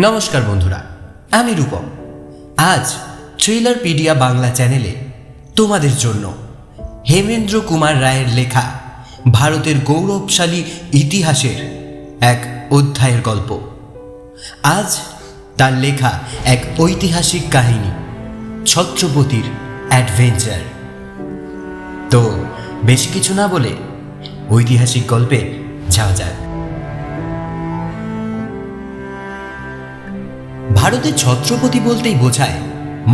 নমস্কার বন্ধুরা, আমি রূপম। আজ থ্রিলারপিডিয়া বাংলা চ্যানেলে তোমাদের জন্য হেমেন্দ্র কুমার রায়ের লেখা ভারতের গৌরবশালী ইতিহাসের এক অধ্যায়ের গল্প। আজ তার লেখা এক ঐতিহাসিক কাহিনী, ছত্রপতির অ্যাডভেঞ্চার। তো বেশি কিছু না বলে ঐতিহাসিক গল্পে যাওয়া যাক। ভারতের ছত্রপতি বলতেই বোঝায়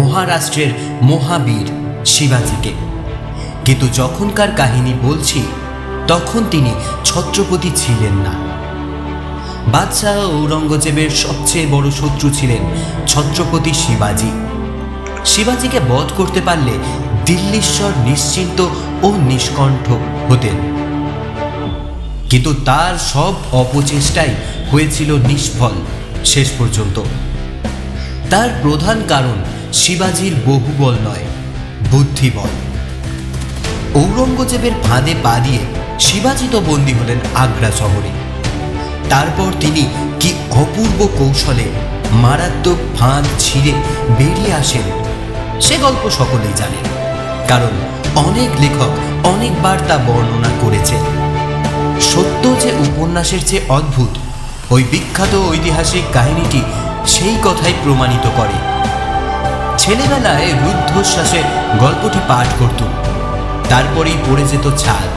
মহারাষ্ট্রের মহাবীর শিবাজিকে, কিন্তু যখনকার কাহিনী বলছি তখন তিনি ছত্রপতি ছিলেন না। বাদশাহ ঔরঙ্গজেবের সবচেয়ে বড় শত্রু ছিলেন ছত্রপতি শিবাজি। শিবাজিকে বধ করতে পারলে দিল্লীশ্বর নিশ্চিন্ত ও নিষ্কণ্ঠ হতেন, কিন্তু তার সব অপচেষ্টাই হয়েছিল নিষ্ফল শেষ পর্যন্ত। তার প্রধান কারণ শিবাজির বহুবল নয়, বুদ্ধিবল। ঔরঙ্গজেবের ফাঁদে পা দিয়ে শিবাজি তো বন্দী হলেন আগ্রা শহরে। তারপর তিনি কি অপূর্ব কৌশলে মারাত্মক ফাঁদ ছিঁড়ে বেরিয়ে আসেন সে গল্প সকলেই জানেন, কারণ অনেক লেখক অনেকবার তা বর্ণনা করেছে। সত্য যে উপন্যাসের চেয়ে অদ্ভুত, ওই বিখ্যাত ঐতিহাসিক কাহিনীটি সেই কথাই প্রমাণিত করে। ছেলেবেলায় রুদ্ধশ্বাসে গল্পটি পাঠ করত, তারপরেই পড়ে যেত ছাদ।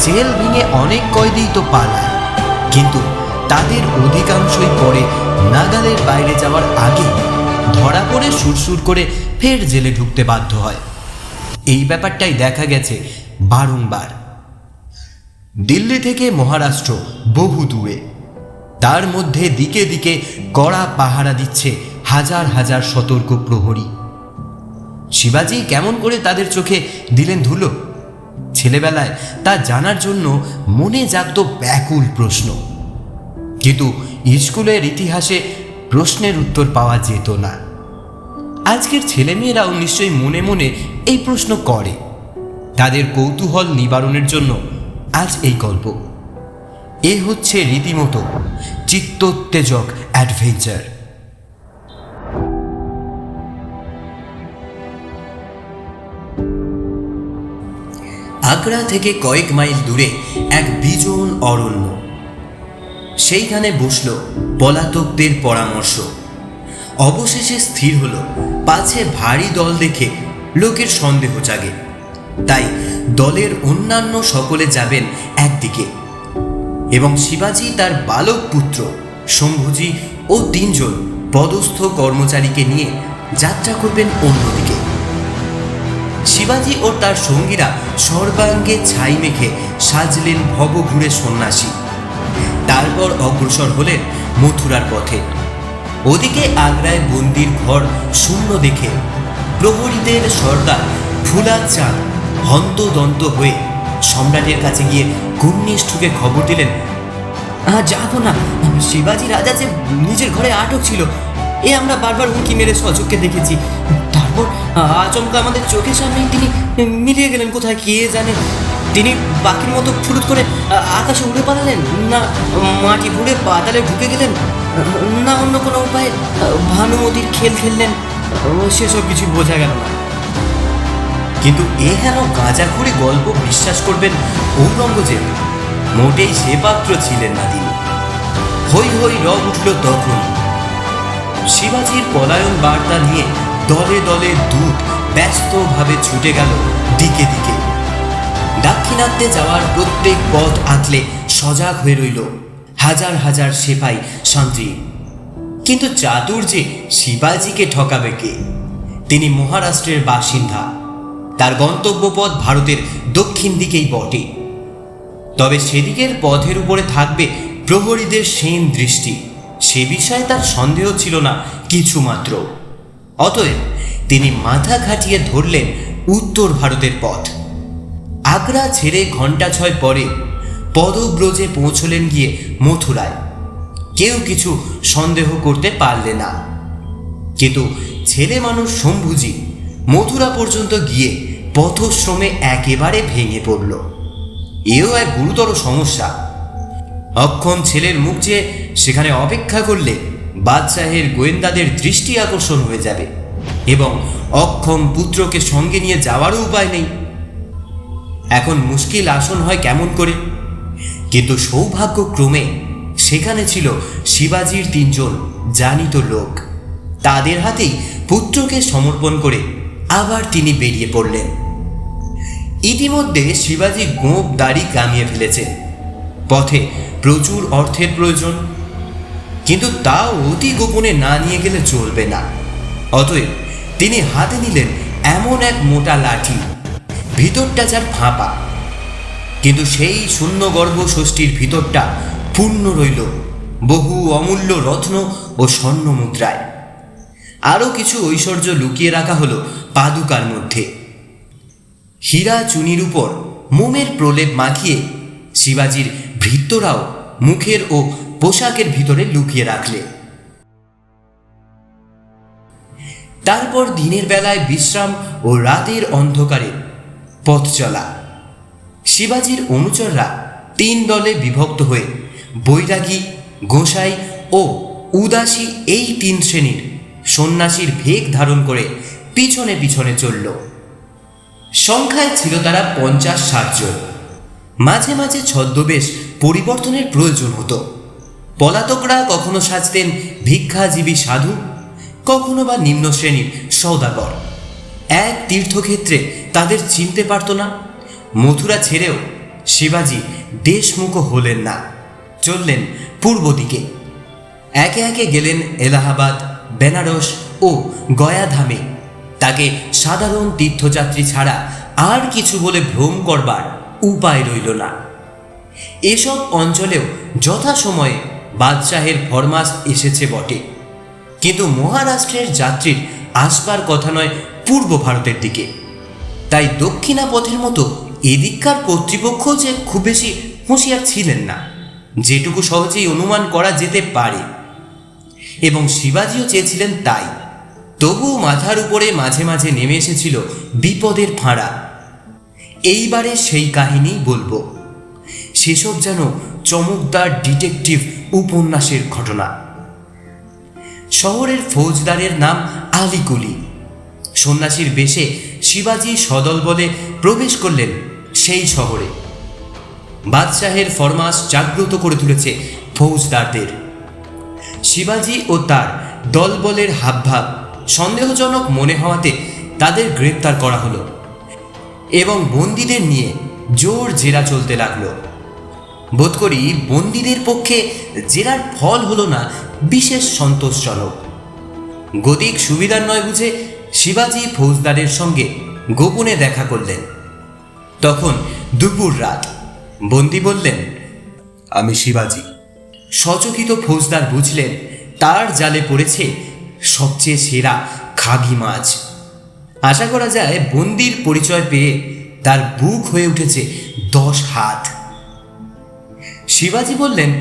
জেল ভেঙে অনেক কয়েদি তো পালায়, কিন্তু তাদের অধিকাংশই পরে নাগালের বাইরে যাওয়ার আগে ধরা পড়ে সুরসুর করে ফের জেলে ঢুকতে বাধ্য হয়। এই ব্যাপারটাই দেখা গেছে বারংবার। দিল্লি থেকে মহারাষ্ট্র বহু দূরে, তার মধ্যে দিকে দিকে কড়া পাহারা দিচ্ছে হাজার হাজার সতর্ক প্রহরী। শিবাজি কেমন করে তাদের চোখে দিলেন ধুলো? ছেলেবেলায় তা জানার জন্য মনে জাগত ব্যাকুল প্রশ্ন, কিন্তু স্কুলের ইতিহাসে প্রশ্নের উত্তর পাওয়া যেত না। আজকের ছেলেমেয়েরাও নিশ্চয়ই মনে মনে এই প্রশ্ন করে। তাদের কৌতূহল নিবারণের জন্য আজ এই গল্প। এ হচ্ছে রীতিমতো চিত্তোত্তেজক অ্যাডভেঞ্চার। আগ্রা থেকে কয়েক মাইল দূরে এক বিজন অরণ্য। সেইখানে বসল পলাতকদের পরামর্শ। অবশেষে স্থির হলো, পাছে ভারী দল দেখে লোকের সন্দেহ জাগে, তাই দলের অন্যান্য সকলে যাবেন একদিকে এবং শিবাজি তার বালক পুত্র শম্ভুজি ও 3 জন পদস্থ কর্মচারীকে নিয়ে যাত্রা করবেন অন্যদিকে। শিবাজি ও তার সঙ্গীরা সর্বাঙ্গে ছাই মেখে সাজলেন ভবঘুরে সন্ন্যাসী। তারপর অগ্রসর হলেন মথুরার পথে। ওদিকে আগ্রায় বন্দির ঘর শূন্য দেখে প্রহরীদের সর্দার ফুলাদ চাঁদ হন্তদন্ত হয়ে সম্রাটের কাছে গিয়ে কুন্নিস ঠুকে খবর দিলেন, যাবো না, শিবাজি রাজা যে নিজের ঘরে আটক ছিল, এ আমরা বারবার উঁকি মেরে সচক্ষে দেখেছি। তারপর আচমকা আমাদের চোখের সামনেই তিনি মিলিয়ে গেলেন। কোথায় কে জানে, তিনি পাখির মতো ফুরুত করে আকাশে উড়ে পালালেন, না মাটি ভুড়ে পাতালে ঢুকে গেলেন, না অন্য কোনো উপায়ে ভানুমতির খেল খেললেন, সেসব কিছু বোঝা গেল না। কিন্তু এ হেন গাঁজাখুরি গল্প বিশ্বাস করবেন ঔরঙ্গজেব? মোটেই সে পাত্র ছিলেন না তিনি। হই হই রব উঠল তখন। শিবাজির পলায়ন বার্তা নিয়ে দলে দলে দূত ব্যস্তভাবে ছুটে গেল দিকে দিকে। দাক্ষিণাত্যে যাওয়ার প্রত্যেক পথ আঁতলে সজাগ হয়ে রইল হাজার হাজার সেপাই শান্তি। কিন্তু চাতুর্যে শিবাজিকে ঠকাবে কে? তিনি মহারাষ্ট্রের বাসিন্দা, তার গন্তব্যপথ ভারতের দক্ষিণ দিকেই বটে। তবে সেদিকের পথের উপরে থাকবে প্রহরীদের সেন দৃষ্টি, সে বিষয়ে তার সন্দেহ ছিল না কিছুমাত্র। অতএব তিনি মাথা খাটিয়ে ধরলেন উত্তর ভারতের পথ। আগ্রা ছেড়ে ঘণ্টা 6 পরে পদব্রজে পৌঁছলেন গিয়ে মথুরায়। কেউ কিছু সন্দেহ করতে পারলে না, কিন্তু ছেলে মানুষ শম্ভুজি মথুরা পর্যন্ত গিয়ে পথশ্রমে একেবারে ভেঙে পড়ল। এও এক গুরুতর সমস্যা। অক্ষম ছেলের মুখ চেয়ে সেখানে অপেক্ষা করলে বাদশাহের গোয়েন্দাদের দৃষ্টি আকর্ষণ হয়ে যাবে এবং অক্ষম পুত্রকে সঙ্গে নিয়ে যাওয়ারও উপায় নেই। এখন মুশকিল আসন হয় কেমন করে? কিন্তু সৌভাগ্যক্রমে সেখানে ছিল শিবাজির 3 জন জানিত লোক। তাদের হাতেই পুত্রকে সমর্পণ করে আবার তিনি বেরিয়ে পড়লেন। ইতিমধ্যে শিবাজি গোঁফ দাড়ি কামিয়ে ফেলেছেন। পথে প্রচুর অর্থের প্রয়োজন, কিন্তু তা অতি গোপনে না নিয়ে গেলে চলবে না। অতএব তিনি হাতে নিলেন এমন এক মোটা লাঠি, ভিতরটা যার ফাঁপা, কিন্তু সেই শূন্যগর্ভ ষষ্ঠীর ভিতরটা পূর্ণ রইল বহু অমূল্য রত্ন ও স্বর্ণ মুদ্রায়। আরও কিছু ঐশ্বর্য লুকিয়ে রাখা হলো পাদুকার মধ্যে। হীরা চুনির উপর মোমের প্রলেপ মাখিয়ে শিবাজির ভৃত্যরাও মুখের ও পোশাকের ভিতরে লুকিয়ে রাখলে। তারপর দিনের বেলায় বিশ্রাম ও রাতের অন্ধকারে পথ চলা। শিবাজির অনুচররা 3 দলে বিভক্ত হয়ে বৈরাগী, গোসাই ও উদাসী এই 3 শ্রেণীর সন্ন্যাসীর ভেক ধারণ করে পিছনে পিছনে চলল। সংখ্যায় ছিল তারা 50-60 জন। মাঝে মাঝে ছদ্মবেশ পরিবর্তনের প্রয়োজন হতো। পলাতকরা কখনো সাজতেন ভিক্ষাজীবী সাধু, কখনো বা নিম্ন শ্রেণীর সওদাগর। এক তীর্থক্ষেত্রে তাদের চিনতে পারত না। মথুরা ছেড়েও শিবাজি দেশমুখ হলেন না, চললেন পূর্ব দিকে। একে একে গেলেন এলাহাবাদ, বেনারস ও গয়াধামে। তাকে সাধারণ তীর্থযাত্রী ছাড়া আর কিছু বলে ভ্রম করবার উপায় রইল না। এসব অঞ্চলেও যথাসময়ে বাদশাহের ফরমাস এসেছে বটে, কিন্তু মহারাষ্ট্রের যাত্রীর আসবার কথা নয় পূর্ব ভারতের দিকে। তাই দক্ষিণা পথের মতো এদিককার কর্তৃপক্ষ যে খুব বেশি হুঁশিয়ার ছিলেন না, যেটুকু সহজেই অনুমান করা যেতে পারে, এবং শিবাজিও চেয়েছিলেন তাই। তবুও মাথার উপরে মাঝে মাঝে নেমে এসেছিল বিপদের ফাঁড়া। এইবারে সেই কাহিনী বলবো। সেসব যেন চমকদার ডিটেকটিভ উপন্যাসের ঘটনা। শহরের ফৌজদারের নাম আলীকুলি। সন্ন্যাসীর বেশে শিবাজি সদল বলে প্রবেশ করলেন সেই শহরে। বাদশাহের ফরমাস জাগ্রত করে তুলেছে ফৌজদারদের। শিবাজি ও তার দলবলের হাবভাব সন্দেহজনক মনে হওয়াতে তাদের গ্রেপ্তার করা হলো এবং বন্দীদের নিয়ে জোর জেরা চলতে লাগলো। বোধ করি বন্দীদের পক্ষে জেরার ফল হলো না বিশেষ সন্তোষজনক। গদিক সুবিধার নয় বুঝে শিবাজি ফৌজদারের সঙ্গে গোপনে দেখা করলেন। তখন দুপুর রাত। বন্দী বললেন, আমি শিবাজি। সচকিত ফৌজদার বুঝলেন তার জালে পড়েছে সবচেয়ে সেরা খাগি মাছ। আশা করা যায় বন্দির পরিচয় পেয়ে তার বুক হয়ে উঠেছে 10 হাত। শিবাজি বললেন,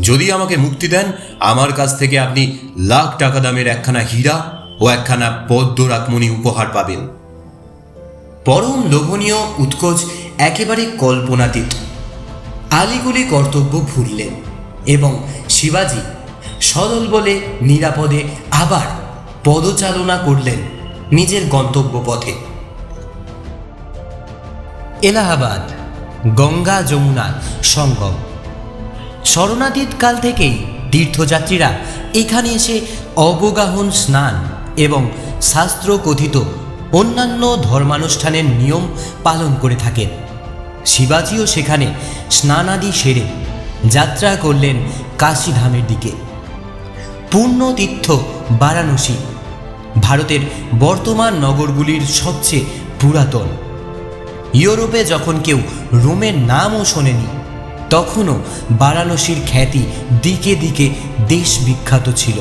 যদি আমাকে মুক্তি দেন, আমার কাছ থেকে আপনি লাখ টাকা দামের 1খানা হীরা ও 1খানা পদ্ম রাকমণি উপহার পাবেন। পরম লোভনীয় উৎকোচ একেবারে কল্পনাতীত। আলীকুলি কর্তব্য ভুললেন এবং শিবাজি সদল বলে নিরাপদে আবার পদচালনা করলেন নিজের গন্তব্য পথে। এলাহাবাদ, গঙ্গা যমুনা সঙ্গম। শরণাতীত কাল থেকেই তীর্থযাত্রীরা এখানে এসে অবগাহন স্নান এবং শাস্ত্র কথিত অন্যান্য ধর্মানুষ্ঠানের নিয়ম পালন করে থাকেন। শিবাজিও সেখানে স্নানাদি সেরে যাত্রা করলেন কাশীধামের দিকে। পূর্ণতীর্থ বারাণসী ভারতের বর্তমান নগরগুলির সবচেয়ে পুরাতন। ইউরোপে যখন কেউ রোমের নামও শোনেনি, তখনও বারাণসীর খ্যাতি দিকে দিকে দেশ বিখ্যাত ছিল।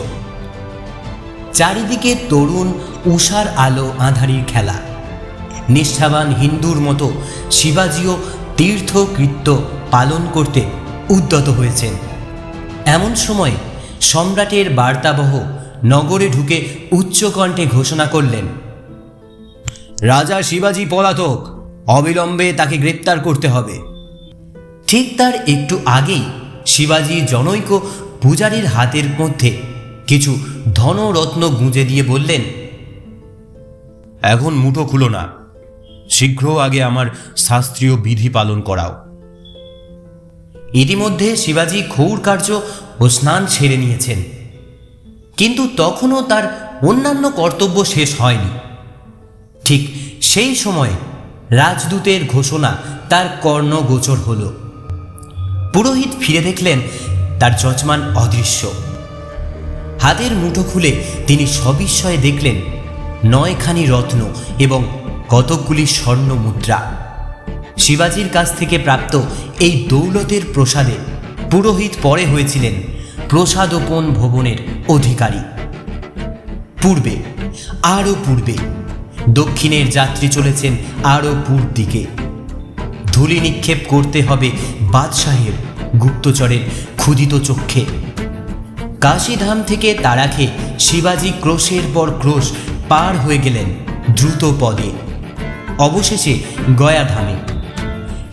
চারিদিকে তরুণ উষার আলো আঁধারির খেলা। নিষ্ঠাবান হিন্দুর মতো শিবাজিও তীর্থকৃত্য পালন করতে উদ্যত হয়েছেন। এমন সময় সম্রাটের বার্তাবহ নগরে ঢুকে উচ্চকণ্ঠে ঘোষণা করলেন, রাজা শিবাজি পলাতক, অবিলম্বে তাকে গ্রেপ্তার করতে হবে। ঠিক তার একটু আগেই শিবাজি জনৈক পূজারীর হাতের মধ্যে কিছু ধনরত্ন গুঁজে দিয়ে বললেন, এখন মুঠো খুলো না, শীঘ্র আগে আমার শাস্ত্রীয় বিধি পালন করাও। ইতিমধ্যে শিবাজি ক্ষৌর কার্য ও স্নান সেরে নিয়েছেন, কিন্তু তখনও তার অন্যান্য কর্তব্য শেষ হয়নি। ঠিক সেই সময়ে রাজদূতের ঘোষণা তার কর্ণগোচর হল। পুরোহিত ফিরে দেখলেন তার যজমান অদৃশ্য। হাতের মুঠো খুলে তিনি সবিস্ময়ে দেখলেন 9খানি রত্ন এবং কতকগুলি স্বর্ণ মুদ্রা। শিবাজির কাছ থেকে প্রাপ্ত এই দৌলতের প্রসাদে পুরোহিত পরে হয়েছিলেন প্রসাদোপন ভবনের অধিকারী। পূর্বে, আরও পূর্বে, দক্ষিণের যাত্রী চলেছেন আরও পূর্ব দিকে। ধূলি নিক্ষেপ করতে হবে বাদশাহের গুপ্তচরের ক্ষুধিত চক্ষে। কাশীধাম থেকে তারা খেয়ে শিবাজি ক্রোশের পর ক্রোশ পার হয়ে গেলেন দ্রুত পদে, অবশেষে গয়াধামে।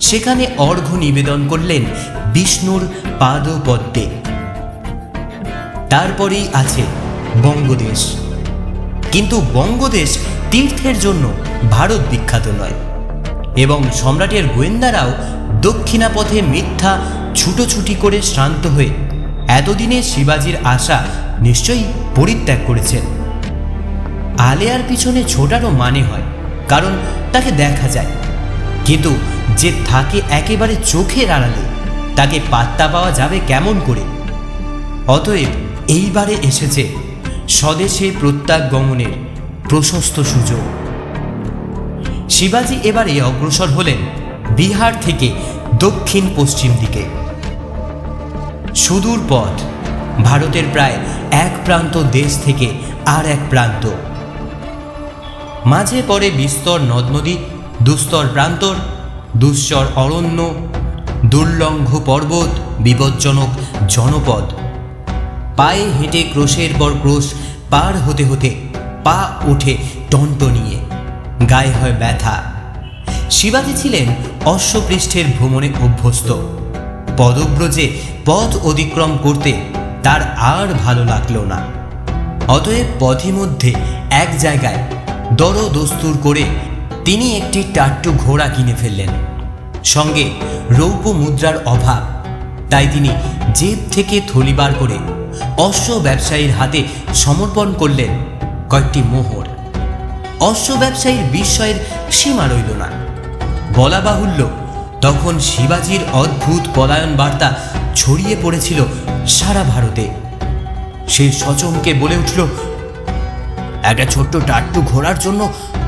সেখানে অর্ঘ্য নিবেদন করলেন বিষ্ণুর পাদপদ্মে। তারপরেই আছে বঙ্গদেশ। কিন্তু বঙ্গদেশ তীর্থের জন্য ভারত বিখ্যাত নয়, এবং সম্রাটের গোয়েন্দারাও দক্ষিণাপথে মিথ্যা ছুটোছুটি করে শ্রান্ত হয়ে এতদিনে শিবাজির আশা নিশ্চয়ই পরিত্যাগ করেছেন। আলেয়ার পিছনে ছোটারও মানে হয়, কারণ তাকে দেখা যায়, কিন্তু যে থাকে একেবারে চোখের আড়ালে তাকে পাত্তা পাওয়া যাবে কেমন করে? অতএব এইবারে এসেছে স্বদেশে প্রত্যাগমনের প্রশস্ত সুযোগ। শিবাজি এবারে অগ্রসর হলেন বিহার থেকে দক্ষিণ পশ্চিম দিকে। সুদূর পথ, ভারতের প্রায় এক প্রান্ত দেশ থেকে আর এক প্রান্ত। মাঝে পড়ে বিস্তর নদ নদী, দুস্তর প্রান্তর, দুশ্চর অরণ্য, দুর্লঙ্ঘ পর্বত, বিপজ্জনক জনপদ। পায়ে হেঁটে ক্রোশের পর ক্রোশ পার হতে হতে পা ওঠে টনটনিয়ে, গায়ে হয় ব্যথা। শিবাজি ছিলেন অশ্বপৃষ্ঠের ভ্রমণে অভ্যস্ত। পদব্রজে পথ অতিক্রম করতে তার আর ভালো লাগলো না। অতএব পথিমধ্যে এক জায়গায় দরদস্তুর করে তিনি একটি টাট্টু ঘোড়া কিনে ফেললেন। সঙ্গে রৌপ্য মুদ্রার অভাব, তাই তিনি জেব থেকে থলি বার করে অশ্ব ব্যবসায়ীর হাতে সমর্পণ করলেন কয়েকটি মোহর। অশ্ব ব্যবসায়ীর বিস্ময়ের সীমা রইল না। বলা বাহুল্য, তখন শিবাজির অদ্ভুত পলায়ন বার্তা ছড়িয়ে পড়েছিল সারা ভারতে। সে সচমকে বলে উঠল, একটা ছোট্ট টাট্টু ঘোড়ার জন্য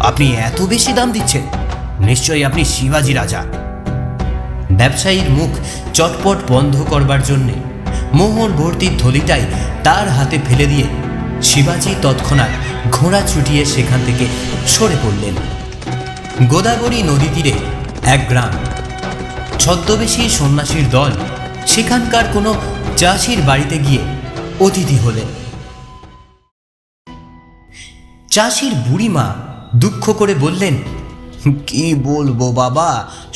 আপনি এত বেশি দাম দিচ্ছেন? নিশ্চয়ই আপনি শিবাজি রাজা। ব্যবসায়ীর মুখ চটপট বন্ধ করবার জন্যে মোহর ভর্তি থলিটাই তার হাতে ফেলে দিয়ে শিবাজি তৎক্ষণাৎ ঘোড়া ছুটিয়ে সেখান থেকে সরে পড়লেন। গোদাবরী নদী তীরে এক গ্রাম। ছদ্মবেশী সন্ন্যাসীর দল সেখানকার কোনো চাষির বাড়িতে গিয়ে অতিথি হলেন। চাষির বুড়িমা দুঃখ করে বললেন, কি বলবো বাবা,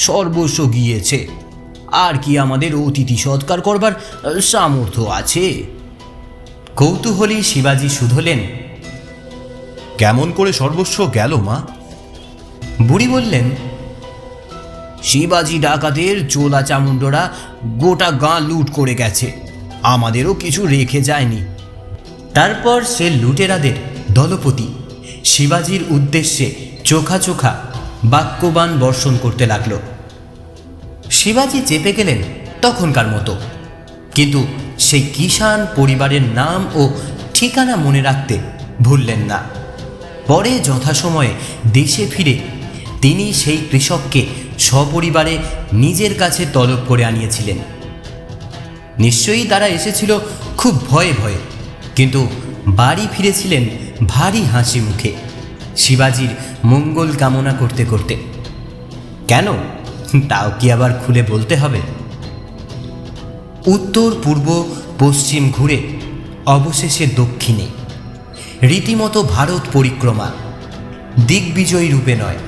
সর্বস্ব গিয়েছে, আর কি আমাদের অতিথি সৎকার করবার সামর্থ্য আছে? কৌতূহলী শিবাজি শুধলেন, কেমন করে সর্বস্ব গেল মা? বুড়ি বললেন, শিবাজি ডাকাতের চোলা চামুণ্ডরা গোটা গাঁ লুট করে গেছে, আমাদেরও কিছু রেখে যায়নি। তারপর সে লুটেরাদের দলপতি শিবাজির উদ্দেশ্যে চোখা চোখা বাক্যবাণ বর্ষণ করতে লাগল। শিবাজি চেপে গেলেন তখনকার মতো, কিন্তু সেই কিষাণ পরিবারের নাম ও ঠিকানা মনে রাখতে ভুললেন না। পরে যথাসময়ে দেশে ফিরে তিনি সেই কৃষককে সপরিবারে নিজের কাছে তলব করে আনিয়েছিলেন। নিশ্চয়ই তারা এসেছিল খুব ভয়ে ভয়ে, কিন্তু বাড়ি ফিরেছিলেন ভারী হাসি মুখে, শিবাজির মঙ্গল কামনা করতে করতে। কেন, তাও কি আবার খুলে বলতে হবে? উত্তর পূর্ব পশ্চিম ঘুরে অবশেষে দক্ষিণে, রীতিমতো ভারত পরিক্রমা। দিগ্বিজয়ী রূপে নয়,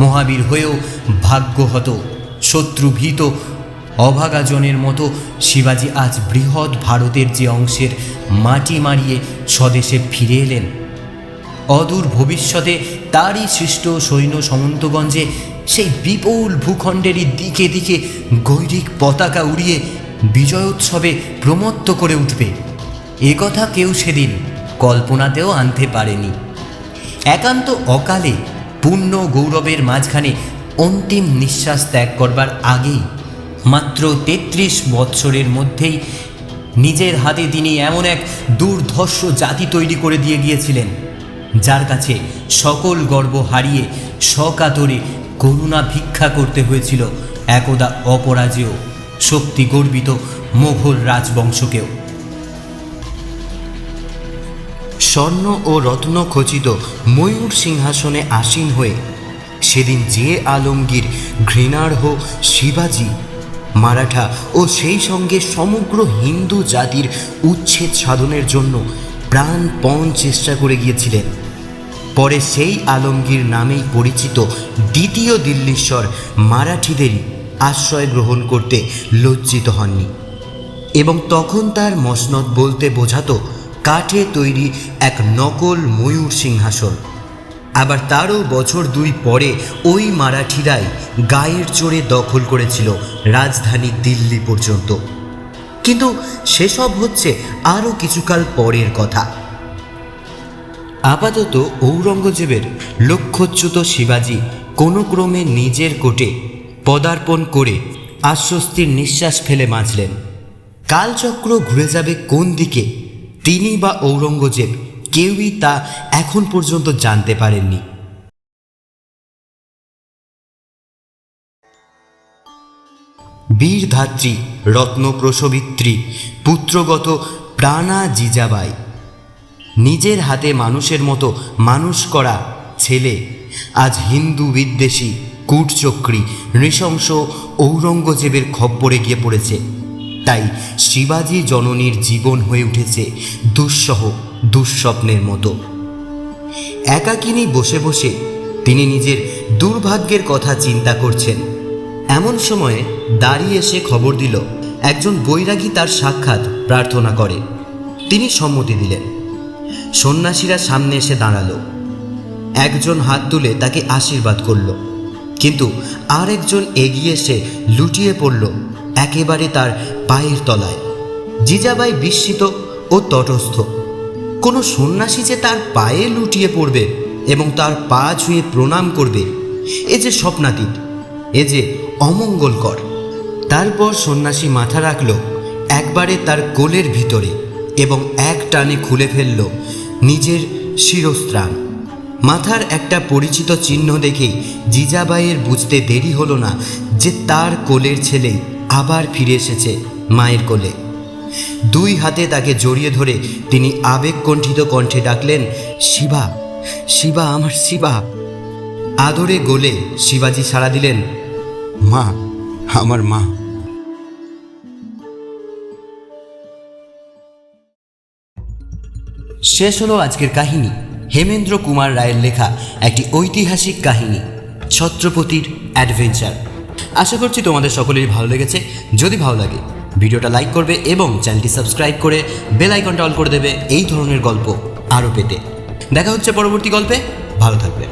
মহাবীর হয়েও ভাগ্যহত, শত্রুভীত অভাগাজনের মতো শিবাজি আজ বৃহৎ ভারতের যে অংশের মাটি মারিয়ে স্বদেশে ফিরে এলেন, অদূর ভবিষ্যতে তারই সৃষ্ট সৈন্য সামন্তগঞ্জে সেই বিপুল ভূখণ্ডেরই দিকে দিকে গৈরিক পতাকা উড়িয়ে বিজয়োৎসবে প্রমত্ত করে উঠবে, একথা কেউ সেদিন কল্পনাতেও আনতে পারেনি। একান্ত অকালে পূর্ণ গৌরবের মাঝখানে অন্তিম নিঃশ্বাস ত্যাগ করবার আগেই মাত্র 33 বৎসরের মধ্যেই নিজের হাতে তিনি এমন এক দুর্ধর্ষ জাতি তৈরি করে দিয়ে গিয়েছিলেন, যার কাছে সকল গর্ব হারিয়ে সকাতরে করুণা ভিক্ষা করতে হয়েছিল একদা অপরাজেয় শক্তি গর্বিত মোঘল রাজবংশকেও। স্বর্ণ ও রত্ন খচিত ময়ূর সিংহাসনে আসীন হয়ে সেদিন যে আলমগীর ঘৃণার্হ শিবাজি মারাঠা ও সেই সঙ্গে সমগ্র হিন্দু জাতির উচ্ছেদ সাধনের জন্য প্রাণপণ চেষ্টা করে গিয়েছিলেন, পরে সেই আলমগীর নামেই পরিচিত দ্বিতীয় দিল্লীশ্বর মারাঠিদেরই আশ্রয় গ্রহণ করতে লজ্জিত হননি, এবং তখন তার মসনদ বলতে বোঝাতো কাঠে তৈরি এক নকল ময়ূর সিংহাসন। আবার তারও বছর 2 পরে ওই মারাঠিরাই গায়ের জোরে দখল করেছিল রাজধানী দিল্লি পর্যন্ত। কিন্তু সেসব হচ্ছে আরও কিছুকাল পরের কথা। আপাতত ঔরঙ্গজেবের লক্ষ্যচ্যুত শিবাজি কোনো ক্রমে নিজের কোটে পদার্পণ করে আশ্বস্তির নিঃশ্বাস ফেলে বাঁচলেন। কালচক্র ঘুরে যাবে কোন দিকে তিনি বা ঔরঙ্গজেব কেউই তা এখন পর্যন্ত জানতে পারেননি। বীরধাত্রী রত্নপ্রসবিত্রী পুত্রগত প্রাণা জিজাবাই, নিজের হাতে মানুষের মতো মানুষ করা ছেলে আজ হিন্দু বিদ্বেষী কূটচক্রী নৃশংস ঔরঙ্গজেবের খপ্পরে গিয়ে পড়েছে। তাই শিবাজি জননীর জীবন হয়ে উঠেছে দুঃসহ দুঃস্বপ্নের মতো। একাকিনী বসে বসে তিনি নিজের দুর্ভাগ্যের কথা চিন্তা করছেন। এমন সময়ে দাঁড়িয়ে এসে খবর দিল একজন বৈরাগী তার সাক্ষাৎ প্রার্থনা করে। তিনি সম্মতি দিলেন। সন্ন্যাসীরা সামনে এসে দাঁড়ালো। একজন হাত তুলে তাকে আশীর্বাদ করল, কিন্তু আরেকজন এগিয়ে এসে লুটিয়ে পড়ল একেবারে তার পায়ের তলায়। জিজাবাই বিস্মিত ও তটস্থ। কোনো সন্ন্যাসী যে তার পায়ে লুটিয়ে পড়বে এবং তার পা ছুঁয়ে প্রণাম করবে, এ যে স্বপ্নাতীত, এ যে অমঙ্গলকর। তারপর সন্ন্যাসী মাথা রাখল একবারে তার কোলের ভিতরে এবং এক টানে খুলে ফেলল নিজের শিরস্ত্রাণ। মাথার একটা পরিচিত চিহ্ন দেখেই জিজাবাইয়ের বুঝতে দেরি হলো না যে তার কোলের ছেলেই আবার ফিরে এসেছে মায়ের কোলে। 2 হাতে তাকে জড়িয়ে ধরে তিনি আবেগকণ্ঠিত কণ্ঠে ডাকলেন, শিবা, শিবা, আমার শিবা। আদরে গোলে শিবাজি সাড়া দিলেন, মা, আমার মা। শেষ হলো আজকের কাহিনী। হেমেন্দ্র কুমার রায়ের লেখা একটি ঐতিহাসিক কাহিনী, ছত্রপতির অ্যাডভেঞ্চার। আশা করছি তোমাদের সকলেরই ভালো লেগেছে। যদি ভালো লাগে ভিডিওটা লাইক করবে এবং চ্যানেলটি সাবস্ক্রাইব করে বেল আইকনটা অন করে দেবে এই ধরনের গল্প আরও পেতে। দেখা হচ্ছে পরবর্তী গল্পে। ভালো থাকবে।